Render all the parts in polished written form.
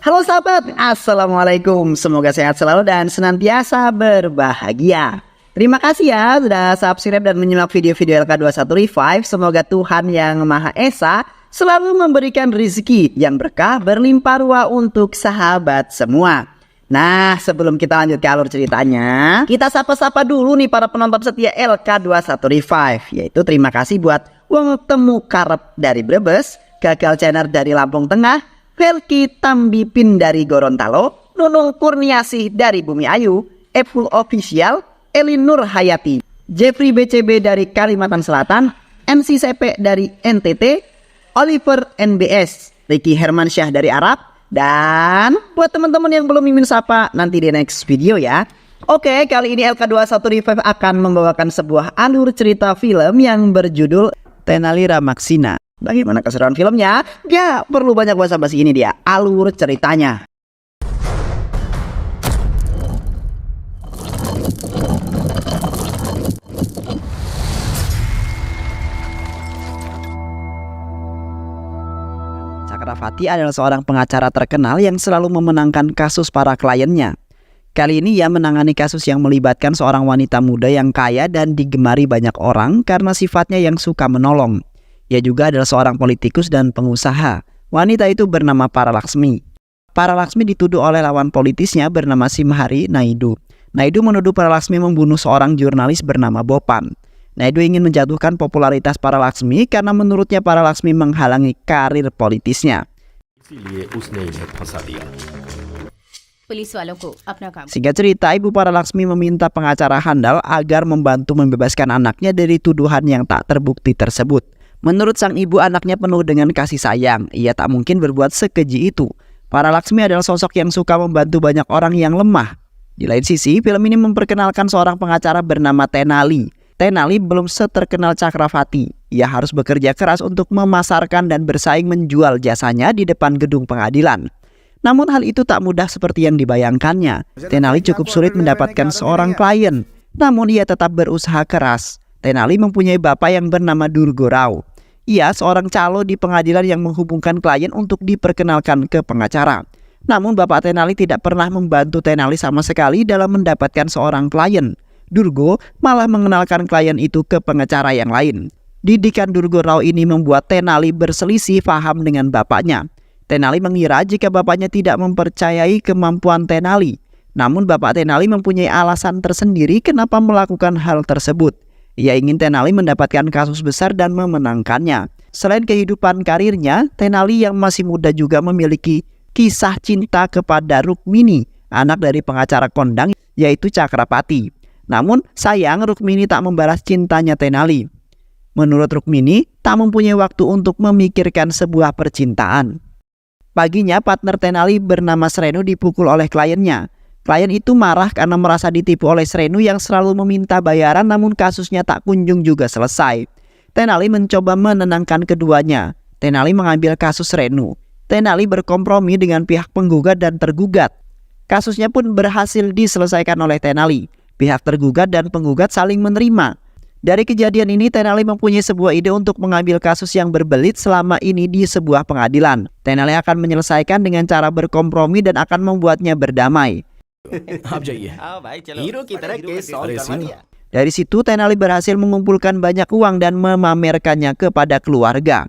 Halo sahabat, Assalamualaikum. Semoga sehat selalu dan senantiasa berbahagia. Terima kasih ya sudah subscribe dan menyimak video-video LK21 Revive. Semoga Tuhan Yang Maha Esa selalu memberikan rezeki yang berkah berlimpah ruah untuk sahabat semua. Nah, sebelum kita lanjut ke alur ceritanya, kita sapa-sapa dulu nih para penonton setia LK21 Revive. Yaitu terima kasih buat Wong Temu Karep dari Brebes, Gagal Channel dari Lampung Tengah, Velki Tambipin dari Gorontalo, Nunung Kurniasih dari Bumi Ayu, Epul Official, Elin Nur Hayati, Jeffrey BCB dari Kalimantan Selatan, MC CP dari NTT, Oliver NBS, Ricky Hermansyah dari Arab, dan buat teman-teman yang belum mimin sapa nanti di next video ya. Oke, kali ini LK21 Revive akan membawakan sebuah alur cerita film yang berjudul Tenali Ramaksina. Bagaimana keseruan filmnya? Gak perlu banyak basa-basi, ini dia alur ceritanya. Cakravati adalah seorang pengacara terkenal yang selalu memenangkan kasus para kliennya. Kali ini ia menangani kasus yang melibatkan seorang wanita muda yang kaya dan digemari banyak orang karena sifatnya yang suka menolong. Ia juga adalah seorang politikus dan pengusaha. Wanita itu bernama Paralaksmi. Paralaksmi dituduh oleh lawan politisnya bernama Simhari Naidu. Naidu menuduh Paralaksmi membunuh seorang jurnalis bernama Bopan. Naidu ingin menjatuhkan popularitas Paralaksmi karena menurutnya Paralaksmi menghalangi karir politisnya. Singkat cerita, Ibu Paralaksmi meminta pengacara handal agar membantu membebaskan anaknya dari tuduhan yang tak terbukti tersebut. Menurut sang ibu, anaknya penuh dengan kasih sayang. Ia tak mungkin berbuat sekeji itu. Paralaksmi adalah sosok yang suka membantu banyak orang yang lemah. Di lain sisi, film ini memperkenalkan seorang pengacara bernama Tenali. Tenali belum seterkenal Cakravati. Ia harus bekerja keras untuk memasarkan dan bersaing menjual jasanya di depan gedung pengadilan. Namun hal itu tak mudah seperti yang dibayangkannya. Tenali cukup sulit mendapatkan seorang klien. Namun ia tetap berusaha keras. Tenali mempunyai bapak yang bernama Durgo Rao. Ia seorang calo di pengadilan yang menghubungkan klien untuk diperkenalkan ke pengacara. Namun bapak Tenali tidak pernah membantu Tenali sama sekali dalam mendapatkan seorang klien. Durgo malah mengenalkan klien itu ke pengacara yang lain. Didikan Durgo Rao ini membuat Tenali berselisih paham dengan bapaknya. Tenali mengira jika bapaknya tidak mempercayai kemampuan Tenali. Namun bapak Tenali mempunyai alasan tersendiri kenapa melakukan hal tersebut. Ia ingin Tenali mendapatkan kasus besar dan memenangkannya. Selain kehidupan karirnya, Tenali yang masih muda juga memiliki kisah cinta kepada Rukmini, anak dari pengacara kondang yaitu Cakravati. Namun sayang Rukmini tak membalas cintanya Tenali. Menurut Rukmini, tak mempunyai waktu untuk memikirkan sebuah percintaan. Paginya partner Tenali bernama Srenu dipukul oleh kliennya. Klien itu marah karena merasa ditipu oleh Srenu yang selalu meminta bayaran namun kasusnya tak kunjung juga selesai. Tenali mencoba menenangkan keduanya. Tenali mengambil kasus Srenu. Tenali berkompromi dengan pihak penggugat dan tergugat. Kasusnya pun berhasil diselesaikan oleh Tenali. Pihak tergugat dan penggugat saling menerima. Dari kejadian ini Tenali mempunyai sebuah ide untuk mengambil kasus yang berbelit selama ini di sebuah pengadilan. Tenali akan menyelesaikan dengan cara berkompromi dan akan membuatnya berdamai. Dari situ Tenali berhasil mengumpulkan banyak uang dan memamerkannya kepada keluarga.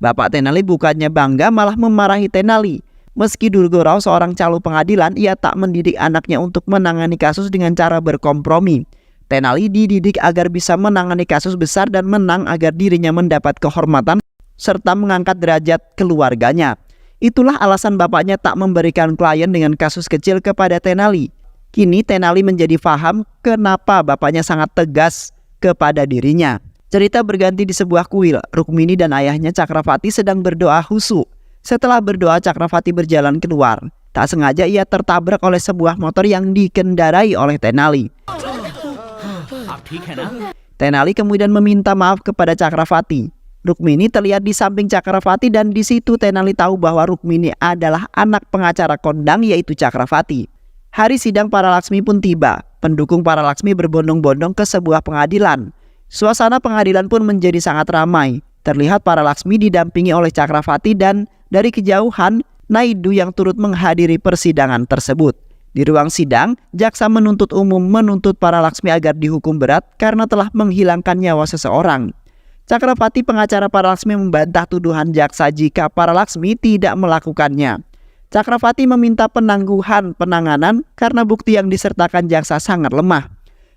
Bapak Tenali bukannya bangga malah memarahi Tenali. Meski Durgo Rao seorang calo pengadilan, ia tak mendidik anaknya untuk menangani kasus dengan cara berkompromi. Tenali dididik agar bisa menangani kasus besar dan menang agar dirinya mendapat kehormatan serta mengangkat derajat keluarganya. Itulah alasan bapaknya tak memberikan klien dengan kasus kecil kepada Tenali. Kini Tenali menjadi paham kenapa bapaknya sangat tegas kepada dirinya. Cerita berganti di sebuah kuil. Rukmini dan ayahnya Cakravati sedang berdoa khusyuk. Setelah berdoa, Cakravati berjalan keluar. Tak sengaja ia tertabrak oleh sebuah motor yang dikendarai oleh Tenali. Tenali kemudian meminta maaf kepada Cakravati. Rukmini terlihat di samping Cakravati dan di situ Tenali tahu bahwa Rukmini adalah anak pengacara kondang yaitu Cakravati. Hari sidang Paralaksmi pun tiba. Pendukung Paralaksmi berbondong-bondong ke sebuah pengadilan. Suasana pengadilan pun menjadi sangat ramai. Terlihat Paralaksmi didampingi oleh Cakravati dan dari kejauhan Naidu yang turut menghadiri persidangan tersebut. Di ruang sidang, jaksa menuntut umum menuntut Paralaksmi agar dihukum berat karena telah menghilangkan nyawa seseorang. Chakravarti, pengacara Paralaksmi, membantah tuduhan jaksa jika Paralaksmi tidak melakukannya. Chakravarti meminta penangguhan penanganan karena bukti yang disertakan jaksa sangat lemah.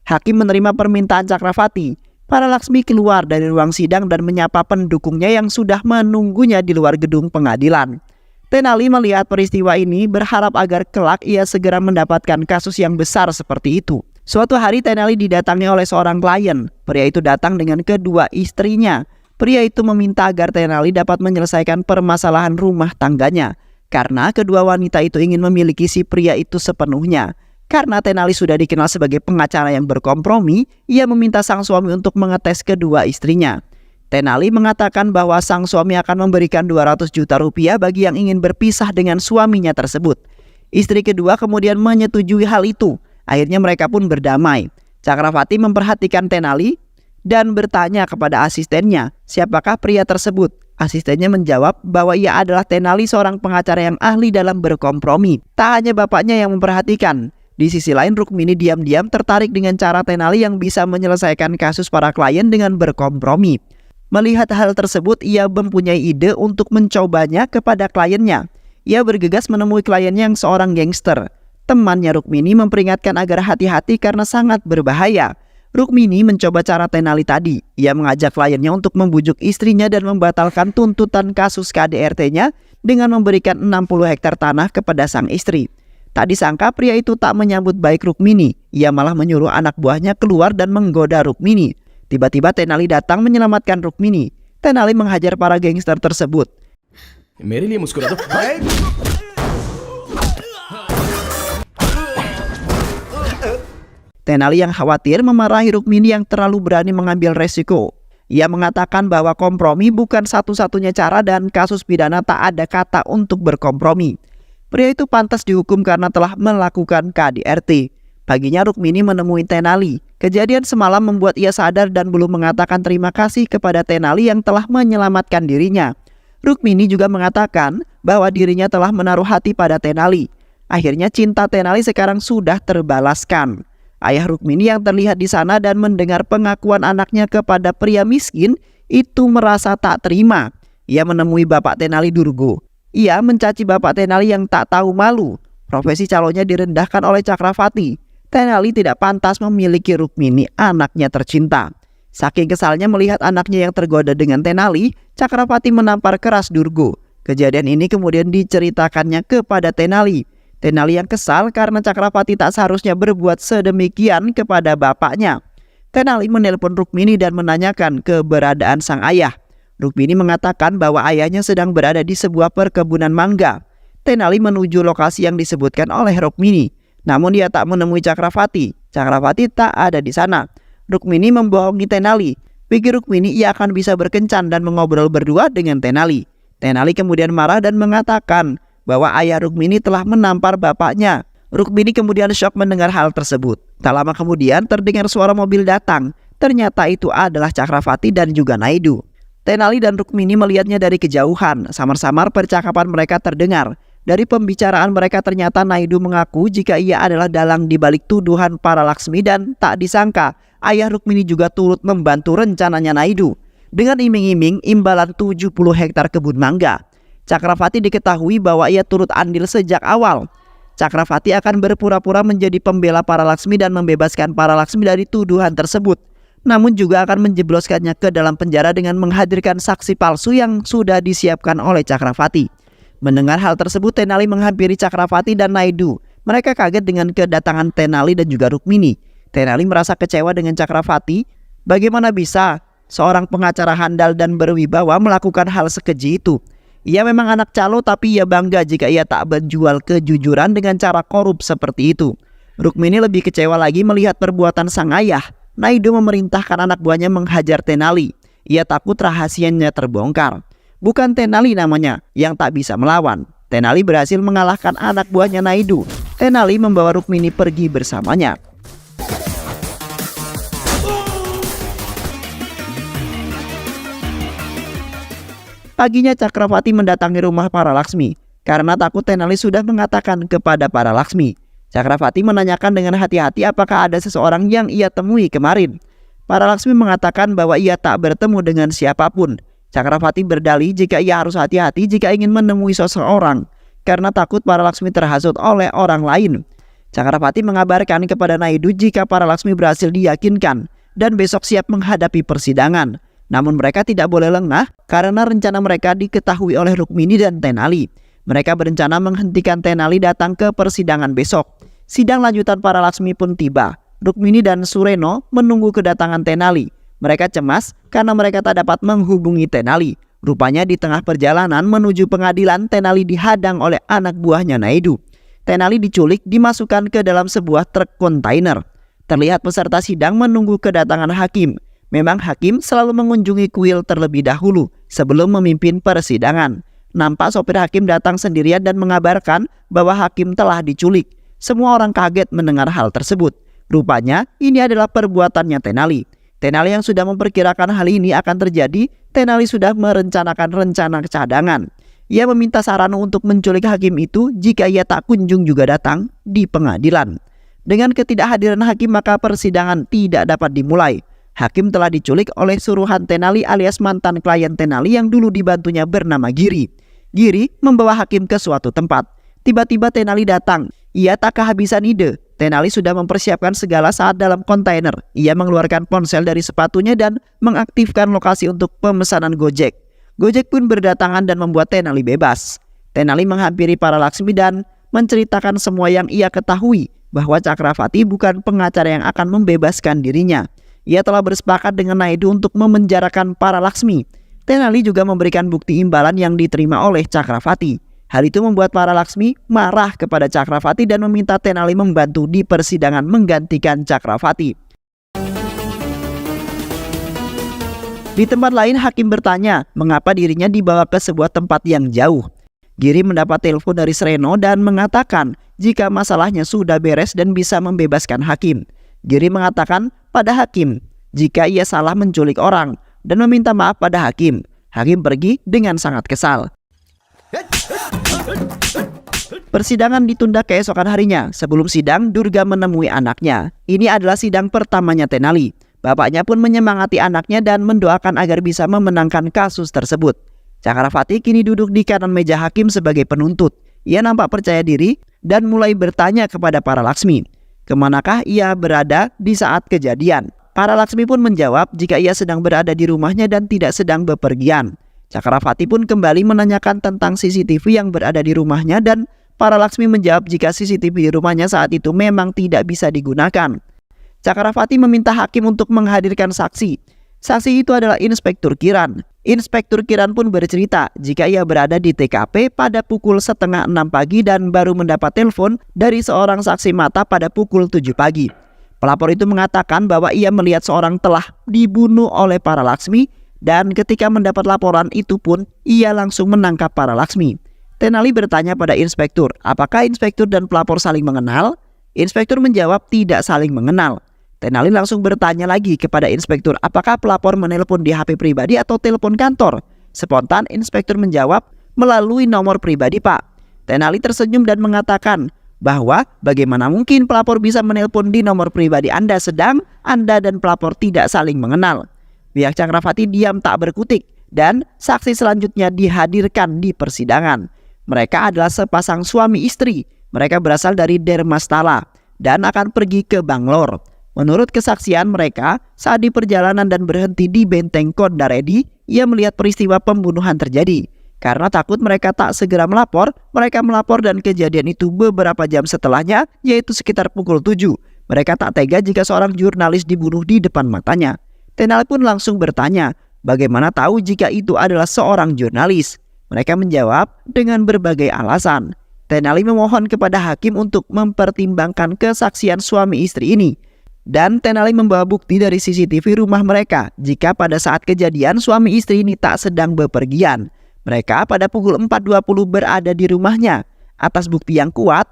Hakim menerima permintaan Chakravarti. Paralaksmi keluar dari ruang sidang dan menyapa pendukungnya yang sudah menunggunya di luar gedung pengadilan. Tenali melihat peristiwa ini berharap agar kelak ia segera mendapatkan kasus yang besar seperti itu. Suatu hari Tenali didatangi oleh seorang klien. Pria itu datang dengan kedua istrinya. Pria itu meminta agar Tenali dapat menyelesaikan permasalahan rumah tangganya, karena kedua wanita itu ingin memiliki si pria itu sepenuhnya. Karena Tenali sudah dikenal sebagai pengacara yang berkompromi, ia meminta sang suami untuk mengetes kedua istrinya. Tenali mengatakan bahwa sang suami akan memberikan 200 juta rupiah bagi yang ingin berpisah dengan suaminya tersebut. Istri kedua kemudian menyetujui hal itu. Akhirnya mereka pun berdamai. Chakravarti memperhatikan Tenali dan bertanya kepada asistennya, siapakah pria tersebut? Asistennya menjawab bahwa ia adalah Tenali, seorang pengacara yang ahli dalam berkompromi. Tak hanya bapaknya yang memperhatikan. Di sisi lain, Rukmini diam-diam tertarik dengan cara Tenali yang bisa menyelesaikan kasus para klien dengan berkompromi. Melihat hal tersebut, ia mempunyai ide untuk mencobanya kepada kliennya. Ia bergegas menemui kliennya yang seorang gangster. Temannya Rukmini memperingatkan agar hati-hati karena sangat berbahaya. Rukmini mencoba cara Tenali tadi. Ia mengajak kliennya untuk membujuk istrinya dan membatalkan tuntutan kasus KDRT-nya dengan memberikan 60 hektar tanah kepada sang istri. Tak disangka pria itu tak menyambut baik Rukmini. Ia malah menyuruh anak buahnya keluar dan menggoda Rukmini. Tiba-tiba Tenali datang menyelamatkan Rukmini. Tenali menghajar para gangster tersebut. Tenali yang khawatir memarahi Rukmini yang terlalu berani mengambil resiko. Ia mengatakan bahwa kompromi bukan satu-satunya cara dan kasus pidana tak ada kata untuk berkompromi. Pria itu pantas dihukum karena telah melakukan KDRT. Paginya Rukmini menemui Tenali. Kejadian semalam membuat ia sadar dan belum mengatakan terima kasih kepada Tenali yang telah menyelamatkan dirinya. Rukmini juga mengatakan bahwa dirinya telah menaruh hati pada Tenali. Akhirnya cinta Tenali sekarang sudah terbalaskan. Ayah Rukmini yang terlihat di sana dan mendengar pengakuan anaknya kepada pria miskin itu merasa tak terima. Ia menemui bapak Tenali Durgo. Ia mencaci bapak Tenali yang tak tahu malu. Profesi calonnya direndahkan oleh Chakravarti. Tenali tidak pantas memiliki Rukmini, anaknya tercinta. Saking kesalnya melihat anaknya yang tergoda dengan Tenali, Chakravarti menampar keras Durgo. Kejadian ini kemudian diceritakannya kepada Tenali. Tenali yang kesal karena Chakravarti tak seharusnya berbuat sedemikian kepada bapaknya. Tenali menelpon Rukmini dan menanyakan keberadaan sang ayah. Rukmini mengatakan bahwa ayahnya sedang berada di sebuah perkebunan mangga. Tenali menuju lokasi yang disebutkan oleh Rukmini. Namun dia tak menemui Chakravarti. Chakravarti tak ada di sana. Rukmini membohongi Tenali. Pikir Rukmini ia akan bisa berkencan dan mengobrol berdua dengan Tenali. Tenali kemudian marah dan mengatakan bahwa ayah Rukmini telah menampar bapaknya. Rukmini kemudian syok mendengar hal tersebut. Tak lama kemudian terdengar suara mobil datang. Ternyata itu adalah Chakravarti dan juga Naidu. Tenali dan Rukmini melihatnya dari kejauhan. Samar-samar percakapan mereka terdengar. Dari pembicaraan mereka ternyata Naidu mengaku jika ia adalah dalang di balik tuduhan Paralaksmi dan tak disangka ayah Rukmini juga turut membantu rencananya Naidu dengan iming-iming imbalan 70 hektar kebun mangga. Chakravarti diketahui bahwa ia turut andil sejak awal. Chakravarti akan berpura-pura menjadi pembela Paralaksmi dan membebaskan Paralaksmi dari tuduhan tersebut. Namun juga akan menjebloskannya ke dalam penjara dengan menghadirkan saksi palsu yang sudah disiapkan oleh Chakravarti. Mendengar hal tersebut, Tenali menghampiri Chakravarti dan Naidu. Mereka kaget dengan kedatangan Tenali dan juga Rukmini. Tenali merasa kecewa dengan Chakravarti. Bagaimana bisa seorang pengacara handal dan berwibawa melakukan hal sekeji itu? Ia memang anak calo, tapi ia bangga jika ia tak menjual kejujuran dengan cara korup seperti itu. Rukmini lebih kecewa lagi melihat perbuatan sang ayah. Naidu memerintahkan anak buahnya menghajar Tenali. Ia takut rahasianya terbongkar. Bukan Tenali namanya yang tak bisa melawan. Tenali berhasil mengalahkan anak buahnya Naidu. Tenali membawa Rukmini pergi bersamanya. Paginya Chakravarti mendatangi rumah Paralaksmi. karena takut Tenali sudah mengatakan kepada para Laksmi. Cakravati menanyakan dengan hati-hati apakah ada seseorang yang ia temui kemarin. Para Laksmi mengatakan bahwa ia tak bertemu dengan siapapun. Cakravati berdalih jika ia harus hati-hati jika ingin menemui seseorang, karena takut para Laksmi terhasut oleh orang lain. Cakravati mengabarkan kepada Naidu jika para Laksmi berhasil diyakinkan dan besok siap menghadapi persidangan. Namun mereka tidak boleh lengah karena rencana mereka diketahui oleh Rukmini dan Tenali. Mereka berencana menghentikan Tenali datang ke persidangan besok. Sidang lanjutan para Laksmi pun tiba. Rukmini dan Sureno menunggu kedatangan Tenali. Mereka cemas karena mereka tak dapat menghubungi Tenali. Rupanya di tengah perjalanan menuju pengadilan, Tenali dihadang oleh anak buahnya Naidu. Tenali diculik, dimasukkan ke dalam sebuah truk kontainer. Terlihat peserta sidang menunggu kedatangan hakim. Memang hakim selalu mengunjungi kuil terlebih dahulu sebelum memimpin persidangan. Nampak sopir hakim datang sendirian dan mengabarkan bahwa hakim telah diculik. Semua orang kaget mendengar hal tersebut. Rupanya ini adalah perbuatannya Tenali. Tenali yang sudah memperkirakan hal ini akan terjadi. Tenali sudah merencanakan rencana cadangan. Ia meminta Sarano untuk menculik hakim itu jika ia tak kunjung juga datang di pengadilan. Dengan ketidakhadiran hakim maka persidangan tidak dapat dimulai. Hakim telah diculik oleh suruhan Tenali alias mantan klien Tenali yang dulu dibantunya bernama Giri. Giri membawa hakim ke suatu tempat. Tiba-tiba Tenali datang. Ia tak kehabisan ide. Tenali sudah mempersiapkan segala saat dalam kontainer. Ia mengeluarkan ponsel dari sepatunya dan mengaktifkan lokasi untuk pemesanan Gojek. Gojek pun berdatangan dan membuat Tenali bebas. Tenali menghampiri para Laksmi dan menceritakan semua yang ia ketahui, bahwa Cakravati bukan pengacara yang akan membebaskan dirinya. Ia telah bersepakat dengan Naidu untuk memenjarakan para Laksmi. Tenali juga memberikan bukti imbalan yang diterima oleh Cakravati. Hal itu membuat para Laksmi marah kepada Cakravati dan meminta Tenali membantu di persidangan menggantikan Cakravati. Di tempat lain, hakim bertanya mengapa dirinya dibawa ke sebuah tempat yang jauh. Giri mendapat telepon dari Sreno dan mengatakan jika masalahnya sudah beres dan bisa membebaskan hakim. Giri mengatakan pada hakim jika ia salah menculik orang dan meminta maaf pada hakim. Hakim pergi dengan sangat kesal. Persidangan ditunda keesokan harinya. Sebelum sidang, Durga menemui anaknya. Ini adalah sidang pertamanya Tenali. Bapaknya pun menyemangati anaknya dan mendoakan agar bisa memenangkan kasus tersebut. Cakravati kini duduk di kanan meja hakim sebagai penuntut. Ia nampak percaya diri dan mulai bertanya kepada para Laksmi, kemanakah ia berada di saat kejadian. Para Laksmi pun menjawab jika ia sedang berada di rumahnya dan tidak sedang bepergian. Cakravati pun kembali menanyakan tentang CCTV yang berada di rumahnya dan para Laksmi menjawab jika CCTV di rumahnya saat itu memang tidak bisa digunakan. Cakravati meminta hakim untuk menghadirkan saksi. Saksi itu adalah Inspektur Kiran. Inspektur Kiran pun bercerita jika ia berada di TKP pada pukul 5:30 pagi dan baru mendapat telepon dari seorang saksi mata pada pukul 7 pagi. Pelapor itu mengatakan bahwa ia melihat seorang telah dibunuh oleh para Laksmi dan ketika mendapat laporan itu pun ia langsung menangkap para Laksmi. Tenali bertanya pada inspektur, apakah inspektur dan pelapor saling mengenal? Inspektur menjawab tidak saling mengenal. Tenali langsung bertanya lagi kepada inspektur, apakah pelapor menelpon di HP pribadi atau telepon kantor? Spontan inspektur menjawab, melalui nomor pribadi Pak. Tenali tersenyum dan mengatakan bahwa bagaimana mungkin pelapor bisa menelpon di nomor pribadi Anda sedang Anda dan pelapor tidak saling mengenal. Pihak Cakravati diam tak berkutik dan saksi selanjutnya dihadirkan di persidangan. Mereka adalah sepasang suami istri. Mereka berasal dari Dermastala dan akan pergi ke Bangalore. Menurut kesaksian mereka, saat di perjalanan dan berhenti di benteng Kondaredi, ia melihat peristiwa pembunuhan terjadi. Karena takut mereka tak segera melapor, mereka melapor dan kejadian itu beberapa jam setelahnya, yaitu sekitar pukul 7. Mereka tak tega jika seorang jurnalis dibunuh di depan matanya. Tenali pun langsung bertanya, bagaimana tahu jika itu adalah seorang jurnalis? Mereka menjawab dengan berbagai alasan. Tenali memohon kepada hakim untuk mempertimbangkan kesaksian suami istri ini. Dan Tenali membawa bukti dari CCTV rumah mereka jika pada saat kejadian suami istri ini tak sedang bepergian. Mereka pada pukul 4.20 berada di rumahnya. Atas bukti yang kuat,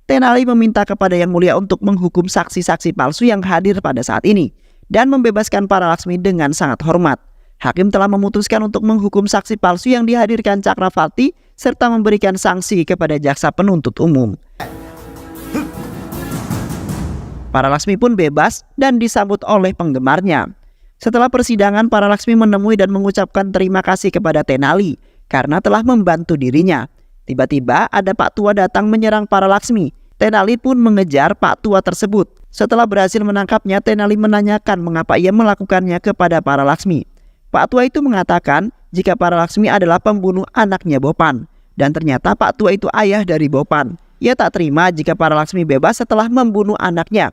Tenali meminta kepada Yang Mulia untuk menghukum saksi-saksi palsu yang hadir pada saat ini dan membebaskan para Laksmi dengan sangat hormat. Hakim telah memutuskan untuk menghukum saksi palsu yang dihadirkan Chakravarti serta memberikan sanksi kepada jaksa penuntut umum. Paralaksmi pun bebas dan disambut oleh penggemarnya. Setelah persidangan, Paralaksmi menemui dan mengucapkan terima kasih kepada Tenali karena telah membantu dirinya. Tiba-tiba ada Pak Tua datang menyerang Paralaksmi. Tenali pun mengejar Pak Tua tersebut. Setelah berhasil menangkapnya, Tenali menanyakan mengapa ia melakukannya kepada Paralaksmi. Pak Tua itu mengatakan jika Paralaksmi adalah pembunuh anaknya Bopan. Dan ternyata Pak Tua itu ayah dari Bopan. Ia tak terima jika Paralaksmi bebas setelah membunuh anaknya.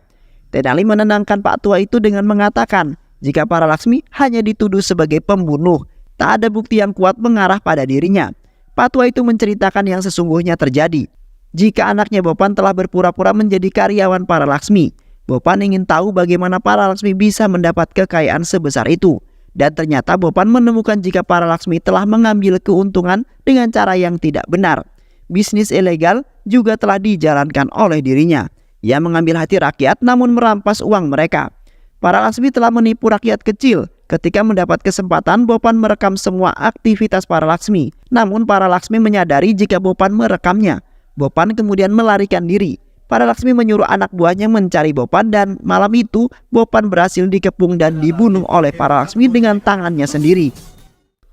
Tenali menenangkan Pak Tua itu dengan mengatakan jika Paralaksmi hanya dituduh sebagai pembunuh, tak ada bukti yang kuat mengarah pada dirinya. Pak Tua itu menceritakan yang sesungguhnya terjadi. Jika anaknya Bopan telah berpura-pura menjadi karyawan Paralaksmi, Bopan ingin tahu bagaimana Paralaksmi bisa mendapat kekayaan sebesar itu. Dan ternyata Bopan menemukan jika Paralaksmi telah mengambil keuntungan dengan cara yang tidak benar. Bisnis ilegal juga telah dijalankan oleh dirinya. Ia mengambil hati rakyat namun merampas uang mereka. Paralaksmi telah menipu rakyat kecil. Ketika mendapat kesempatan, Bopan merekam semua aktivitas Paralaksmi. Namun Paralaksmi menyadari jika Bopan merekamnya. Bopan kemudian melarikan diri. Paralaksmi menyuruh anak buahnya mencari Bopan dan malam itu Bopan berhasil dikepung dan dibunuh oleh Paralaksmi dengan tangannya sendiri.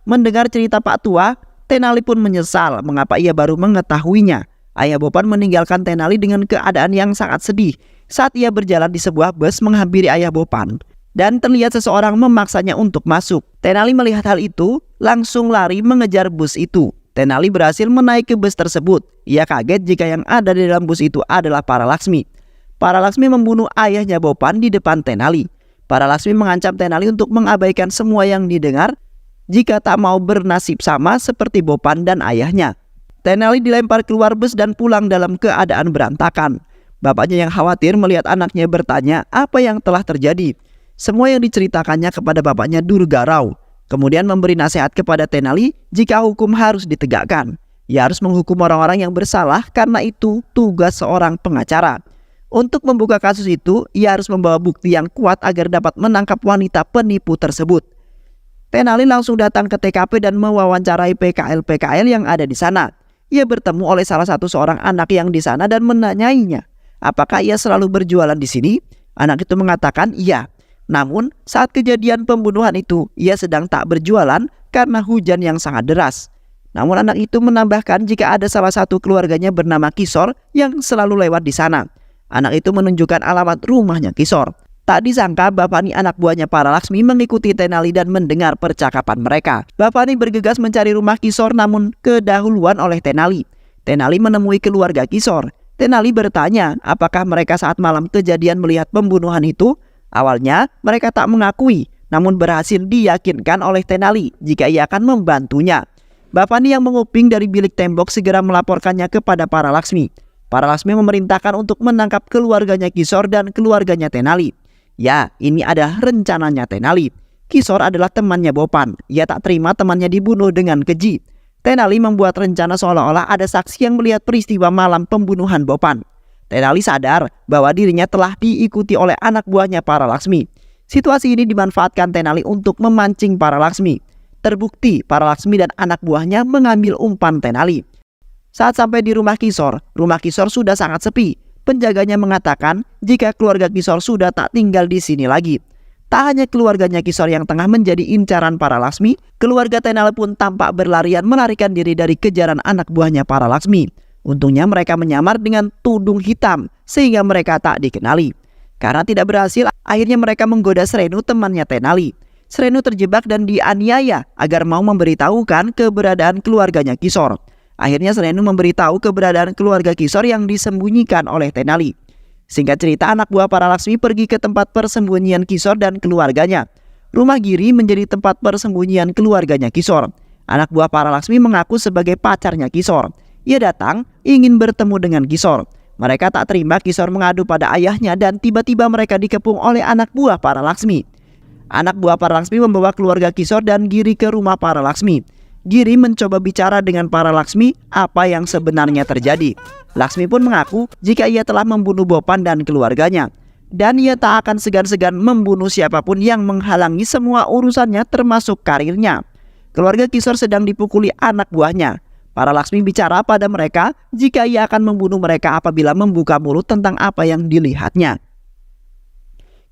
Mendengar cerita Pak Tua, Tenali pun menyesal mengapa ia baru mengetahuinya. Ayah Bopan meninggalkan Tenali dengan keadaan yang sangat sedih saat ia berjalan di sebuah bus menghampiri ayah Bopan. Dan terlihat seseorang memaksanya untuk masuk. Tenali melihat hal itu, langsung lari mengejar bus itu. Tenali berhasil menaiki bus tersebut. Ia kaget jika yang ada di dalam bus itu adalah Paralaksmi. Paralaksmi membunuh ayahnya Bopan di depan Tenali. Paralaksmi mengancam Tenali untuk mengabaikan semua yang didengar jika tak mau bernasib sama seperti Bopan dan ayahnya. Tenali dilempar keluar bus dan pulang dalam keadaan berantakan. Bapaknya yang khawatir melihat anaknya bertanya apa yang telah terjadi. Semua yang diceritakannya kepada bapaknya durgarau. Kemudian memberi nasihat kepada Tenali jika hukum harus ditegakkan. Ia harus menghukum orang-orang yang bersalah karena itu tugas seorang pengacara. Untuk membuka kasus itu, ia harus membawa bukti yang kuat agar dapat menangkap wanita penipu tersebut. Tenali langsung datang ke TKP dan mewawancarai PKL-PKL yang ada di sana. Ia bertemu oleh salah satu seorang anak yang di sana dan menanyainya, apakah ia selalu berjualan di sini? Anak itu mengatakan iya. Namun saat kejadian pembunuhan itu, ia sedang tak berjualan karena hujan yang sangat deras. Namun anak itu menambahkan jika ada salah satu keluarganya bernama Kisor yang selalu lewat di sana. Anak itu menunjukkan alamat rumahnya Kisor. Tak disangka Bapani anak buahnya Paralaksmi mengikuti Tenali dan mendengar percakapan mereka. Bapani bergegas mencari rumah Kisor namun kedahuluan oleh Tenali. Tenali menemui keluarga Kisor. Tenali bertanya apakah mereka saat malam kejadian melihat pembunuhan itu. Awalnya mereka tak mengakui, namun berhasil diyakinkan oleh Tenali jika ia akan membantunya. Bapani yang menguping dari bilik tembok segera melaporkannya kepada Paralaksmi. Paralaksmi memerintahkan untuk menangkap keluarganya Kisor dan keluarganya Tenali. Ya, ini ada rencananya Tenali. Kisor adalah temannya Bopan. Ia tak terima temannya dibunuh dengan keji. Tenali membuat rencana seolah-olah ada saksi yang melihat peristiwa malam pembunuhan Bopan. Tenali sadar bahwa dirinya telah diikuti oleh anak buahnya Paralaksmi. Situasi ini dimanfaatkan Tenali untuk memancing Paralaksmi. Terbukti Paralaksmi dan anak buahnya mengambil umpan Tenali. Saat sampai di rumah Kisor sudah sangat sepi. Penjaganya mengatakan jika keluarga Kisor sudah tak tinggal di sini lagi. Tak hanya keluarganya Kisor yang tengah menjadi incaran Paralaksmi, keluarga Tenali pun tampak berlarian melarikan diri dari kejaran anak buahnya Paralaksmi. Untungnya mereka menyamar dengan tudung hitam sehingga mereka tak dikenali. Karena tidak berhasil, akhirnya mereka menggoda Srenu temannya Tenali. Srenu terjebak dan dianiaya agar mau memberitahukan keberadaan keluarganya Kisor. Akhirnya Srenu memberitahu keberadaan keluarga Kisor yang disembunyikan oleh Tenali. Singkat cerita, anak buah Paralaksmi pergi ke tempat persembunyian Kisor dan keluarganya. Rumah Giri menjadi tempat persembunyian keluarganya Kisor. Anak buah Paralaksmi mengaku sebagai pacarnya Kisor. Ia datang ingin bertemu dengan Kisor. Mereka tak terima Kisor mengadu pada ayahnya dan tiba-tiba mereka dikepung oleh anak buah Paralaksmi. Anak buah Paralaksmi membawa keluarga Kisor dan Giri ke rumah Paralaksmi. Giri mencoba bicara dengan Paralaksmi apa yang sebenarnya terjadi. Laksmi pun mengaku jika ia telah membunuh Bopan dan keluarganya. Dan ia tak akan segan-segan membunuh siapapun yang menghalangi semua urusannya termasuk karirnya. Keluarga Kishore sedang dipukuli anak buahnya. Para Laksmi bicara pada mereka jika ia akan membunuh mereka apabila membuka mulut tentang apa yang dilihatnya.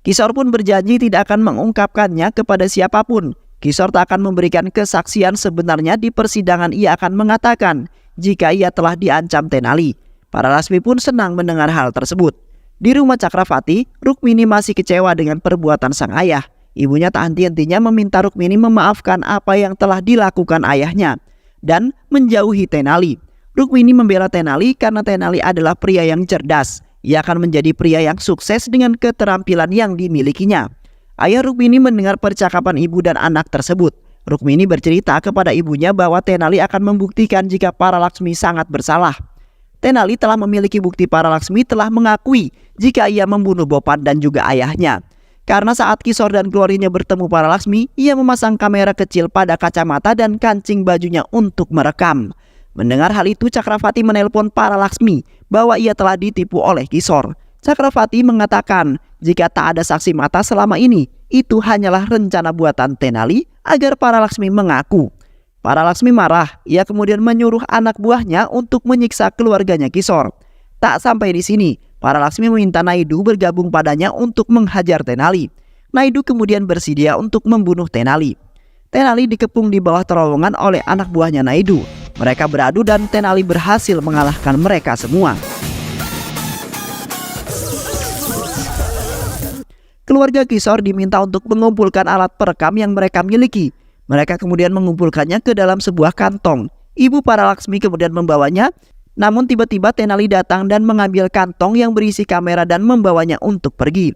Kishore pun berjanji tidak akan mengungkapkannya kepada siapapun. Kishore tak akan memberikan kesaksian sebenarnya di persidangan. Ia akan mengatakan jika ia telah diancam Tenali. Para Laksmi pun senang mendengar hal tersebut. Di rumah Cakravati, Rukmini masih kecewa dengan perbuatan sang ayah. Ibunya tak henti-hentinya meminta Rukmini memaafkan apa yang telah dilakukan ayahnya dan menjauhi Tenali. Rukmini membela Tenali karena Tenali adalah pria yang cerdas. Ia akan menjadi pria yang sukses dengan keterampilan yang dimilikinya. Ayah Rukmini mendengar percakapan ibu dan anak tersebut. Rukmini bercerita kepada ibunya bahwa Tenali akan membuktikan jika para Laksmi sangat bersalah. Tenali telah memiliki bukti para Laksmi telah mengakui jika ia membunuh Bopan dan juga ayahnya. Karena saat Kishore dan keluarganya bertemu para Laksmi, ia memasang kamera kecil pada kacamata dan kancing bajunya untuk merekam. Mendengar hal itu, Cakravati menelpon para Laksmi bahwa ia telah ditipu oleh Kishore. Cakravati mengatakan jika tak ada saksi mata selama ini, itu hanyalah rencana buatan Tenali agar para Laksmi mengaku. Para Laksmi marah. Ia kemudian menyuruh anak buahnya untuk menyiksa keluarganya Kishore. Tak sampai di sini, para Laksmi meminta Naidu bergabung padanya untuk menghajar Tenali. Naidu kemudian bersedia untuk membunuh Tenali. Tenali dikepung di bawah terowongan oleh anak buahnya Naidu. Mereka beradu dan Tenali berhasil mengalahkan mereka semua. Keluarga Kishore diminta untuk mengumpulkan alat perekam yang mereka miliki. Mereka kemudian mengumpulkannya ke dalam sebuah kantong. Ibu para Laksmi kemudian membawanya. Namun tiba-tiba Tenali datang dan mengambil kantong yang berisi kamera dan membawanya untuk pergi.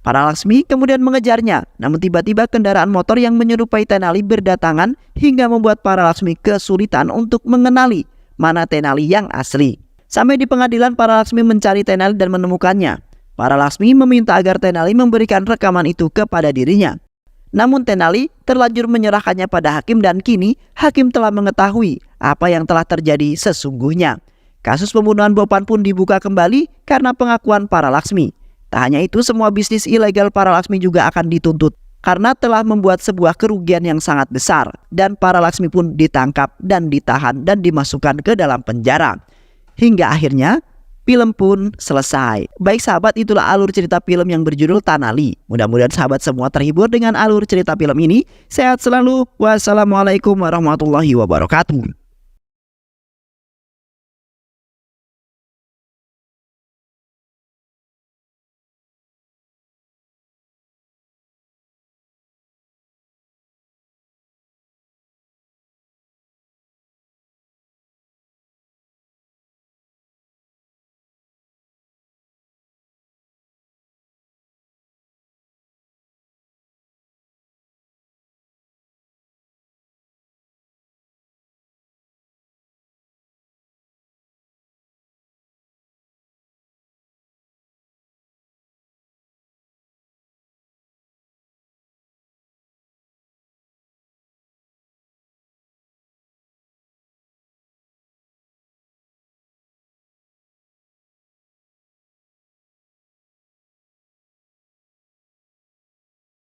Para Laksmi kemudian mengejarnya. Namun tiba-tiba kendaraan motor yang menyerupai Tenali berdatangan hingga membuat para Laksmi kesulitan untuk mengenali mana Tenali yang asli. Sampai di pengadilan, para Laksmi mencari Tenali dan menemukannya. Para Laksmi meminta agar Tenali memberikan rekaman itu kepada dirinya. Namun Tenali terlanjur menyerahkannya pada hakim dan kini hakim telah mengetahui apa yang telah terjadi sesungguhnya. Kasus pembunuhan Bopan pun dibuka kembali karena pengakuan para Laksmi. Tak hanya itu, semua bisnis ilegal para Laksmi juga akan dituntut karena telah membuat sebuah kerugian yang sangat besar. Dan para Laksmi pun ditangkap dan ditahan dan dimasukkan ke dalam penjara. Hingga akhirnya film pun selesai. Baik sahabat, itulah alur cerita film yang berjudul Tenali. Mudah-mudahan sahabat semua terhibur dengan alur cerita film ini. Sehat selalu. Wassalamualaikum warahmatullahi wabarakatuh.